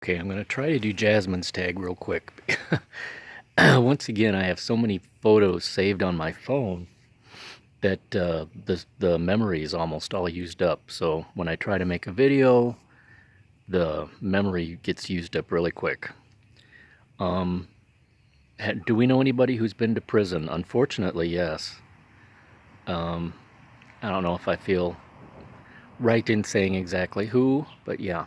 Okay, I'm going to try to do Jasmine's tag real quick. Once again, I have so many photos saved on my phone that the memory is almost all used up. So when I try to make a video, the memory gets used up really quick. Um, do we know anybody who's been to prison? Unfortunately, yes. Um, I don't know if I feel right in saying exactly who, but yeah.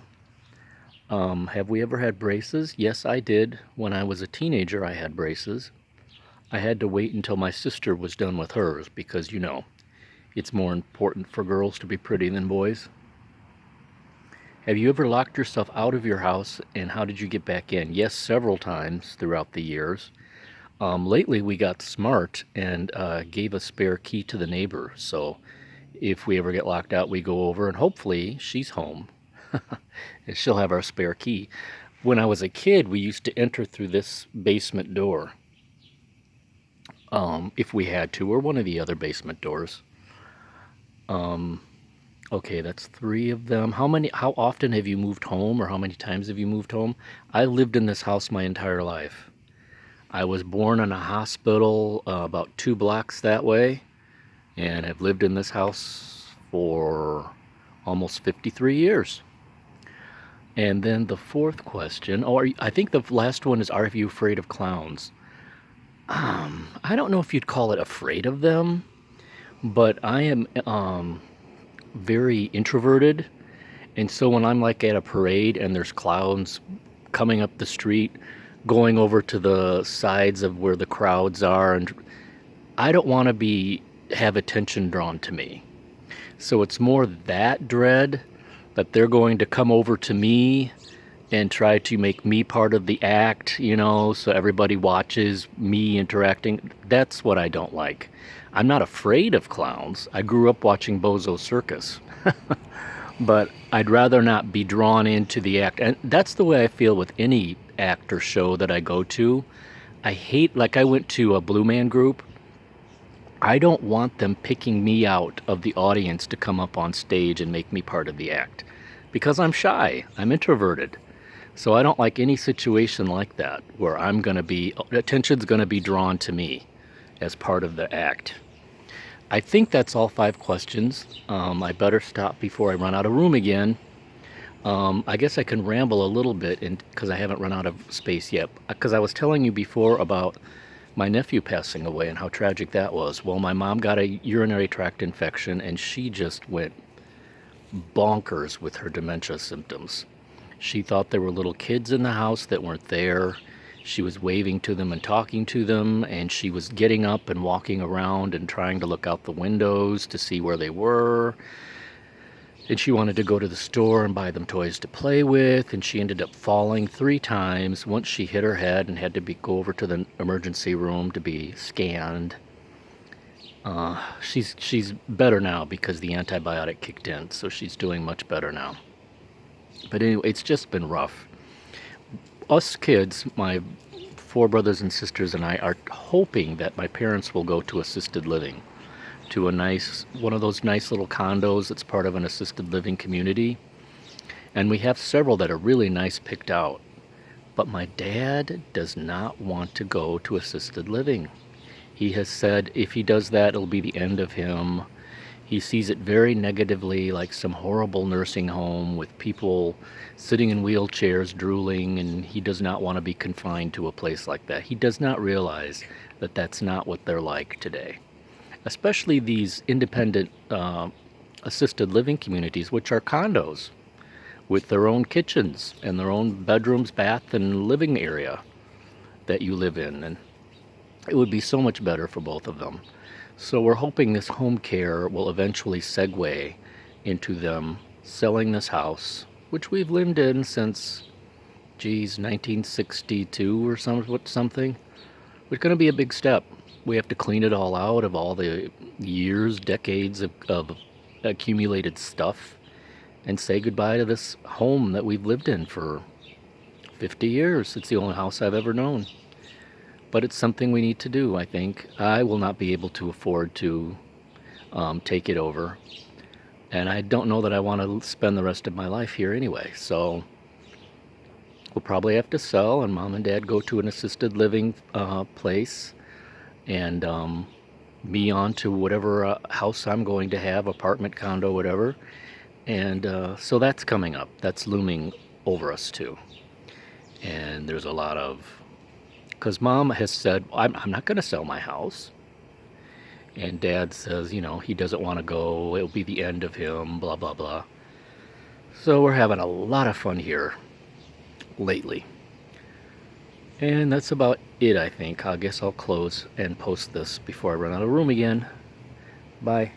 Have we ever had braces? Yes, I did. When I was a teenager, I had braces. I had to wait until my sister was done with hers because, it's more important for girls to be pretty than boys. Have you ever locked yourself out of your house and how did you get back in? Yes, several times throughout the years. Lately, we got smart and gave a spare key to the neighbor. So if we ever get locked out, we go over and hopefully she's home and she'll have our spare key. When I was a kid, we used to enter through this basement door if we had to, or one of the other basement doors. Um, Okay, that's three of them. How often have you moved home, or how many times have you moved home? I lived in this house my entire life. I was born in a hospital about 2 blocks that way, and have lived in this house for almost 53 years. And then the fourth question, I think the last one is, are you afraid of clowns? I don't know if you'd call it afraid of them, but I am very introverted. And so when I'm like at a parade and there's clowns coming up the street, going over to the sides of where the crowds are, and I don't want to be have attention drawn to me. So it's more that dread that they're going to come over to me and try to make me part of the act, so everybody watches me interacting. That's what I don't like. I'm not afraid of clowns. I grew up watching Bozo Circus. But I'd rather not be drawn into the act. And that's the way I feel with any act or show that I go to. I hate, like, I went to a Blue Man Group. I don't want them picking me out of the audience to come up on stage and make me part of the act because I'm shy, I'm introverted. So I don't like any situation like that where attention's going to be drawn to me as part of the act. I think that's all 5 questions. I better stop before I run out of room again. I guess I can ramble a little bit because I haven't run out of space yet. Because I was telling you before about my nephew passing away and how tragic that was. Well, my mom got a urinary tract infection and she just went bonkers with her dementia symptoms. She thought there were little kids in the house that weren't there. She was waving to them and talking to them, and she was getting up and walking around and trying to look out the windows to see where they were. And she wanted to go to the store and buy them toys to play with, and she ended up falling 3 times. Once she hit her head and had to go over to the emergency room to be scanned. She's better now because the antibiotic kicked in, so she's doing much better now. But anyway, it's just been rough. Us kids, my 4 brothers and sisters and I, are hoping that my parents will go to assisted living, to one of those nice little condos that's part of an assisted living community. And we have several that are really nice picked out. But my dad does not want to go to assisted living. He has said if he does that, it'll be the end of him. He sees it very negatively, like some horrible nursing home with people sitting in wheelchairs drooling, and he does not want to be confined to a place like that. He does not realize that that's not what they're like today, especially these independent assisted living communities, which are condos with their own kitchens and their own bedrooms, bath, and living area that you live in. And it would be so much better for both of them. So we're hoping this home care will eventually segue into them selling this house, which we've lived in since, 1962 or something. It's going to be a big step. We have to clean it all out of all the years, decades of accumulated stuff and say goodbye to this home that we've lived in for 50 years. It's the only house I've ever known. But it's something we need to do, I think. I will not be able to afford to take it over. And I don't know that I want to spend the rest of my life here anyway. So we'll probably have to sell, and mom and dad go to an assisted living place, and me on to whatever house I'm going to have, apartment, condo, whatever. And so that's coming up. That's looming over us too. And there's a lot of, because mom has said, I'm not going to sell my house. And dad says, he doesn't want to go. It'll be the end of him, blah, blah, blah. So we're having a lot of fun here lately. And that's about it, I think. I guess I'll close and post this before I run out of room again. Bye.